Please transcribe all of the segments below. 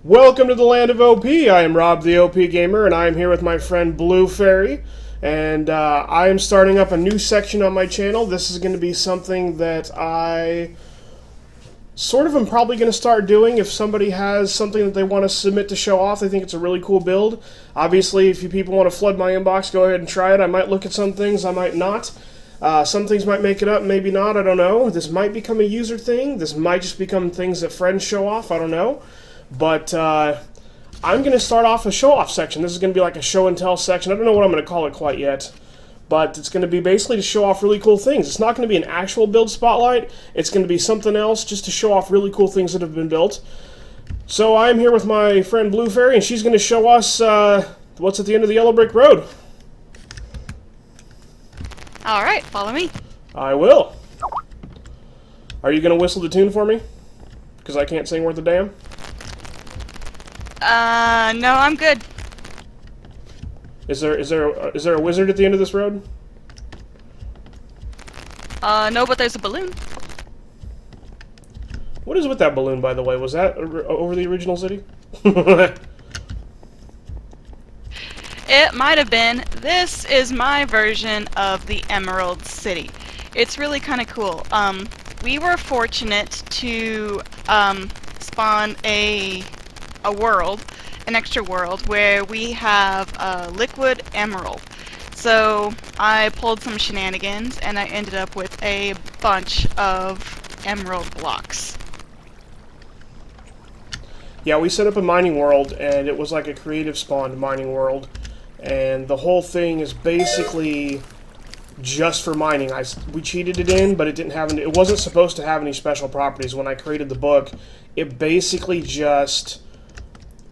Welcome to the land of OP. I am Rob the OPGamer, and I am here with my friend Bluefairy. And I am starting up a new section on my channel. This is going to be something that I sort of am probably going to start doing if somebody has something that they want to submit to Showoff. They think it's a really cool build. Obviously, if you people want to flood my inbox, go ahead and try it. I might look at some things, I might not. Some things might make it up, maybe not, I don't know. This might become a user thing. This might just become things that friends show off, I don't know. But I'm going to start off a show-off section. This is going to be like a show-and-tell section. I don't know what I'm going to call it quite yet. But it's going to be basically to show off really cool things. It's not going to be an actual build spotlight. It's going to be something else just to show off really cool things that have been built. So I'm here with my friend Bluefairy, and she's going to show us what's at the end of the yellow brick road. Alright, follow me. I will. Are you going to whistle the tune for me? Because I can't sing worth a damn. No, I'm good. Is there a wizard at the end of this road? No, but there's a balloon. What is with that balloon, by the way? Was that over the original city? It might have been. This is my version of the Emerald City. It's really kind of cool. We were fortunate to spawn a world, an extra world, where we have a liquid emerald. So I pulled some shenanigans and I ended up with a bunch of emerald blocks. Yeah, we set up a mining world, and it was like a creative spawned mining world, and the whole thing is basically just for mining. We cheated it in, but it didn't have any, it wasn't supposed to have any special properties. When I created the book, it basically just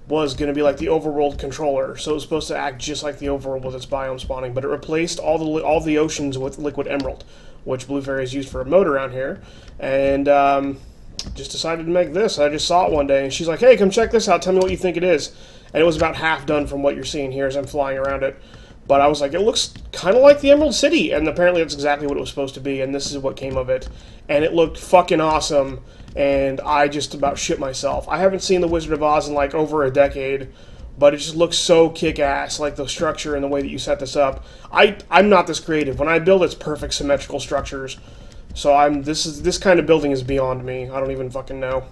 was going to be like the overworld controller, so it was supposed to act just like the overworld with its biome spawning, but it replaced all the oceans with liquid emerald, which Bluefairy has used for a moat around here, and just decided to make this. I just saw it one day, and she's like, hey, come check this out, tell me what you think it is. And it was about half done from what you're seeing here as I'm flying around it. But I was like, it looks kind of like the Emerald City, and apparently that's exactly what it was supposed to be, and this is what came of it. And it looked fucking awesome, and I just about shit myself. I haven't seen The Wizard of Oz in like over a decade, but it just looks so kick-ass, like the structure and the way that you set this up. I'm not this creative. When I build, it's perfect symmetrical structures. So this kind of building is beyond me. I don't even fucking know.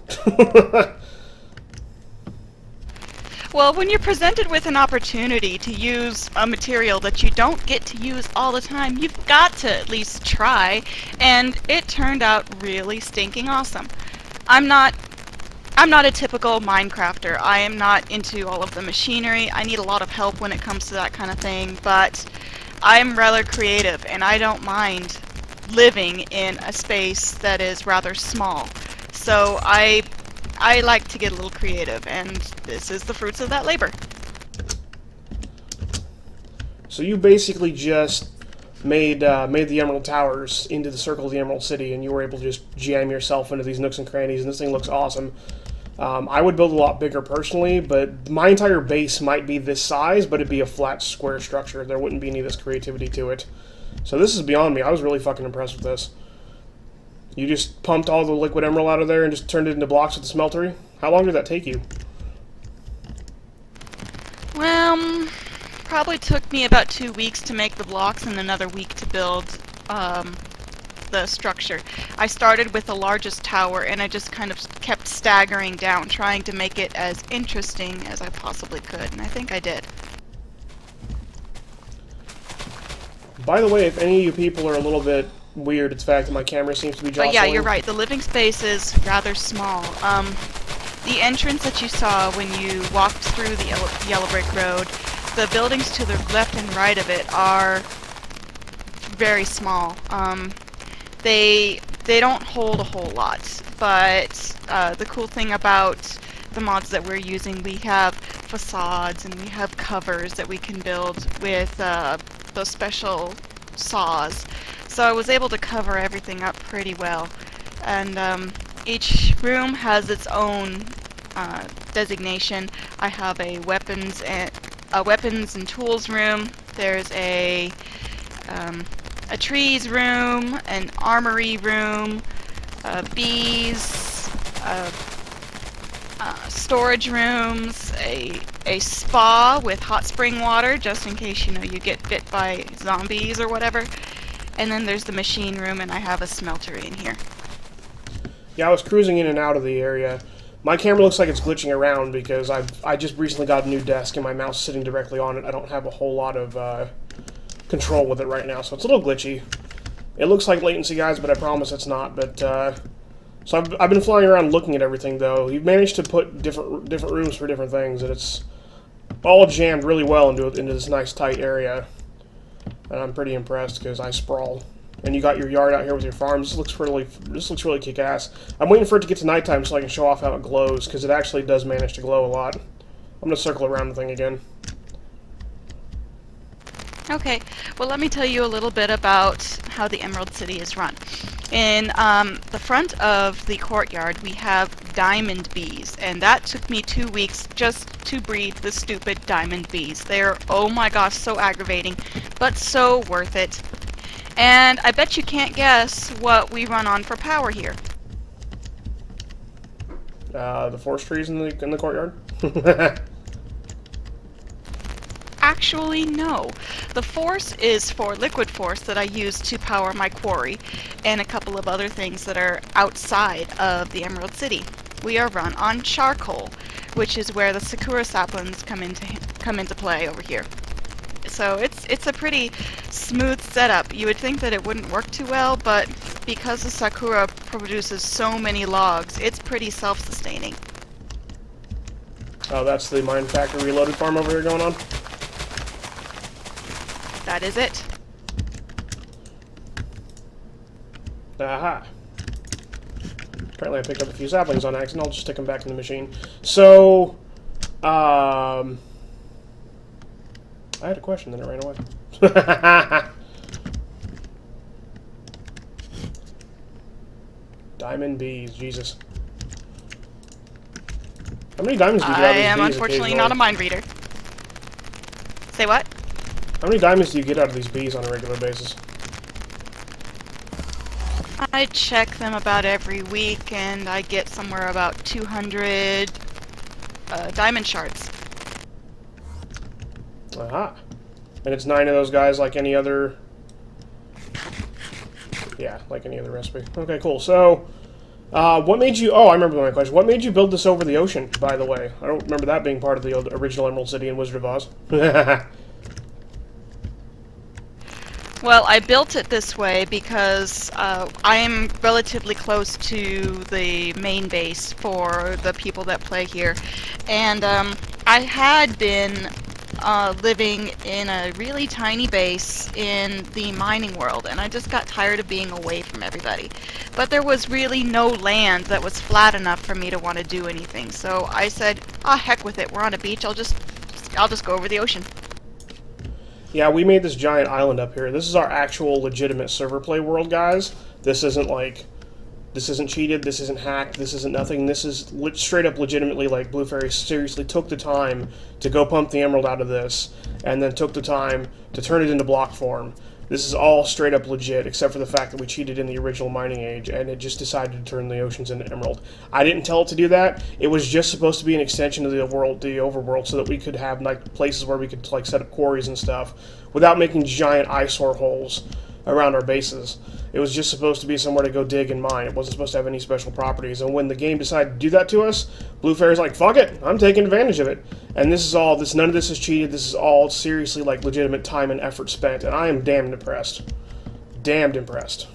Well, when you're presented with an opportunity to use a material that you don't get to use all the time, you've got to at least try, and it turned out really stinking awesome. I'm not a typical Minecrafter. I am not into all of the machinery. I need a lot of help when it comes to that kind of thing, but I'm rather creative, and I don't mind living in a space that is rather small. So I like to get a little creative, and this is the fruits of that labor. So you basically just made the Emerald Towers into the circle of the Emerald City, and you were able to just jam yourself into these nooks and crannies, and this thing looks awesome. I would build a lot bigger personally, but my entire base might be this size, but it'd be a flat square structure. There wouldn't be any of this creativity to it. So this is beyond me. I was really fucking impressed with this. You just pumped all the liquid emerald out of there and just turned it into blocks with the smeltery? How long did that take you? Well, probably took me about 2 weeks to make the blocks and another week to build the structure. I started with the largest tower, and I just kind of kept staggering down, trying to make it as interesting as I possibly could, and I think I did. By the way, if any of you people are a little bit weird, it's the fact that my camera seems to be jostling. But yeah, you're right. The living space is rather small. The entrance that you saw when you walked through the yellow brick road, the buildings to the left and right of it are very small. They don't hold a whole lot, but the cool thing about the mods that we're using, we have facades and we have covers that we can build with those special saws. So I was able to cover everything up pretty well, and each room has its own designation. I have a weapons and tools room. There's a trees room, an armory room, bees, storage rooms, a spa with hot spring water, just in case, you know, you get bit by zombies or whatever. And then there's the machine room, and I have a smelter in here. Yeah, I was cruising in and out of the area. My camera looks like it's glitching around because I just recently got a new desk and my mouse is sitting directly on it. I don't have a whole lot of control with it right now, so it's a little glitchy. It looks like latency, guys, but I promise it's not. But so I've been flying around looking at everything, though. You've managed to put different rooms for different things, and it's all jammed really well into this nice tight area. And I'm pretty impressed because I sprawl. And you got your yard out here with your farms. This looks really kick-ass. I'm waiting for it to get to nighttime so I can show off how it glows, because it actually does manage to glow a lot. I'm going to circle around the thing again. Okay, well, let me tell you a little bit about how the Emerald City is run. In the front of the courtyard, we have diamond bees, and that took me 2 weeks just to breed the stupid diamond bees. They're, oh my gosh, so aggravating, but so worth it. And I bet you can't guess what we run on for power here. The forest trees in the courtyard? Actually, no. The force is for liquid force that I use to power my quarry, and a couple of other things that are outside of the Emerald City. We are run on charcoal, which is where the sakura saplings come into play over here. So it's a pretty smooth setup. You would think that it wouldn't work too well, but because the sakura produces so many logs, it's pretty self-sustaining. Oh, that's the Mine Factory Reloaded farm over here going on? That is it. Aha. Apparently I picked up a few saplings on accident. I'll just stick them back in the machine. So, I had a question, then it ran away. Diamond bees, Jesus. How many diamonds do you get out of these bees? I am unfortunately not a mind reader. Say what? How many diamonds do you get out of these bees on a regular basis? I check them about every week, and I get somewhere about 200 diamond shards. Aha. And it's 9 of those guys like any other... Yeah, like any other recipe. Okay, cool. So, what made you... Oh, I remember my question. What made you build this over the ocean, by the way? I don't remember that being part of the original Emerald City in Wizard of Oz. Well, I built it this way because I am relatively close to the main base for the people that play here. And I had been living in a really tiny base in the mining world, and I just got tired of being away from everybody. But there was really no land that was flat enough for me to want to do anything. So I said, ah, heck with it, we're on a beach, I'll just go over the ocean. Yeah, we made this giant island up here. This is our actual legitimate server play world, guys. This isn't like... This isn't cheated, this isn't hacked, this isn't nothing. This is straight up legitimately like Bluefairy seriously took the time to go pump the emerald out of this, and then took the time to turn it into block form. This is all straight up legit, except for the fact that we cheated in the original mining age, and it just decided to turn the oceans into emerald. I didn't tell it to do that. It was just supposed to be an extension of the overworld, so that we could have like places where we could like set up quarries and stuff, without making giant eyesore holes around our bases. It was just supposed to be somewhere to go dig and mine. It wasn't supposed to have any special properties. And when the game decided to do that to us, Bluefairy's like, fuck it, I'm taking advantage of it. And this is all, none of this is cheated. This is all seriously like legitimate time and effort spent. And I am damned impressed. Damned impressed.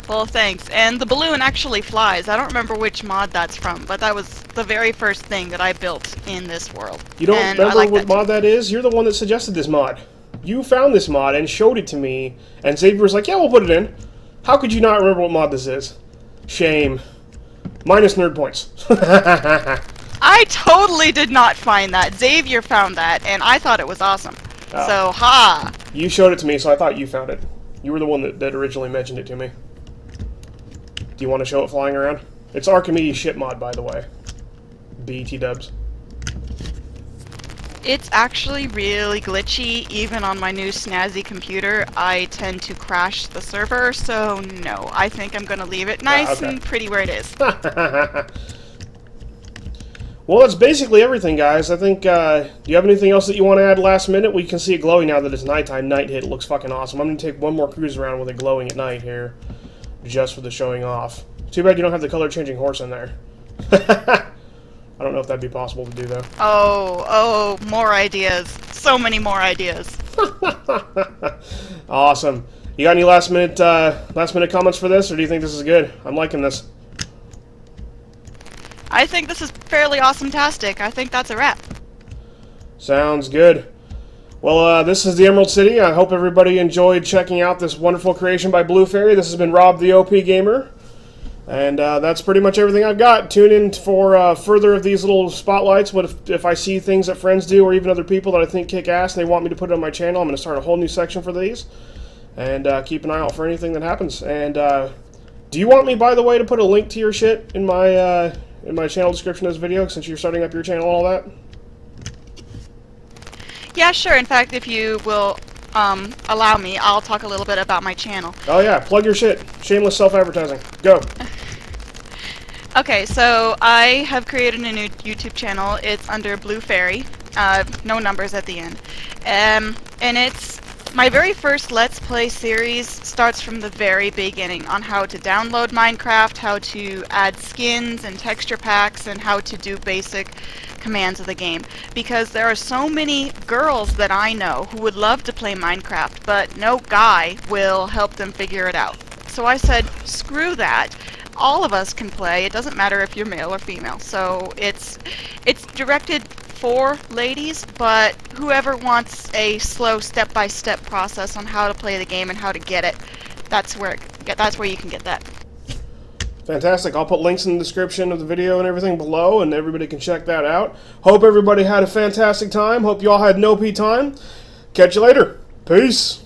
Well, thanks. And the balloon actually flies. I don't remember which mod that's from, but that was the very first thing that I built in this world. You don't remember what mod that is? You're the one that suggested this mod. You found this mod and showed it to me, and Xavier was like, yeah, we'll put it in. How could you not remember what mod this is? Shame. Minus nerd points. I totally did not find that. Xavier found that, and I thought it was awesome. Oh. So, ha! You showed it to me, so I thought you found it. You were the one that originally mentioned it to me. Do you want to show it flying around? It's Archimedes ship mod, by the way. BT dubs. It's actually really glitchy, even on my new snazzy computer. I tend to crash the server, so no, I think I'm gonna leave it nice okay. and pretty where it is. Well, that's basically everything, guys. I think, do you have anything else that you want to add last minute? We can see it glowing now that it's nighttime. Night hit looks fucking awesome. I'm going to take one more cruise around with it glowing at night here, just for the showing off. Too bad you don't have the color-changing horse in there. I don't know if that'd be possible to do, though. Oh, more ideas. So many more ideas. Awesome. You got any last minute comments for this, or do you think this is good? I'm liking this. I think this is fairly awesome-tastic. I think that's a wrap. Sounds good. Well, this is the Emerald City. I hope everybody enjoyed checking out this wonderful creation by Bluefairy. This has been Rob the OPGamer. And that's pretty much everything I've got. Tune in for further of these little spotlights. What if I see things that friends do or even other people that I think kick ass and they want me to put it on my channel, I'm going to start a whole new section for these. And keep an eye out for anything that happens. And do you want me, by the way, to put a link to your shit in my channel description of this video, since you're starting up your channel and all that? Yeah, sure. In fact, if you will allow me, I'll talk a little bit about my channel. Oh yeah, plug your shit. Shameless self-advertising. Go. Okay, so I have created a new YouTube channel. It's under Bluefairy, no numbers at the end. And it's my very first Let's Play series starts from the very beginning on how to download Minecraft, how to add skins and texture packs, and how to do basic commands of the game. Because there are so many girls that I know who would love to play Minecraft, but no guy will help them figure it out. So I said, screw that. All of us can play. It doesn't matter if you're male or female. So it's directed for ladies, but whoever wants a slow step-by-step process on how to play the game and how to get it, that's where you can get that. Fantastic. I'll put links in the description of the video and everything below, and everybody can check that out. Hope everybody had a fantastic time. Hope you all had an OP time. Catch you later. Peace.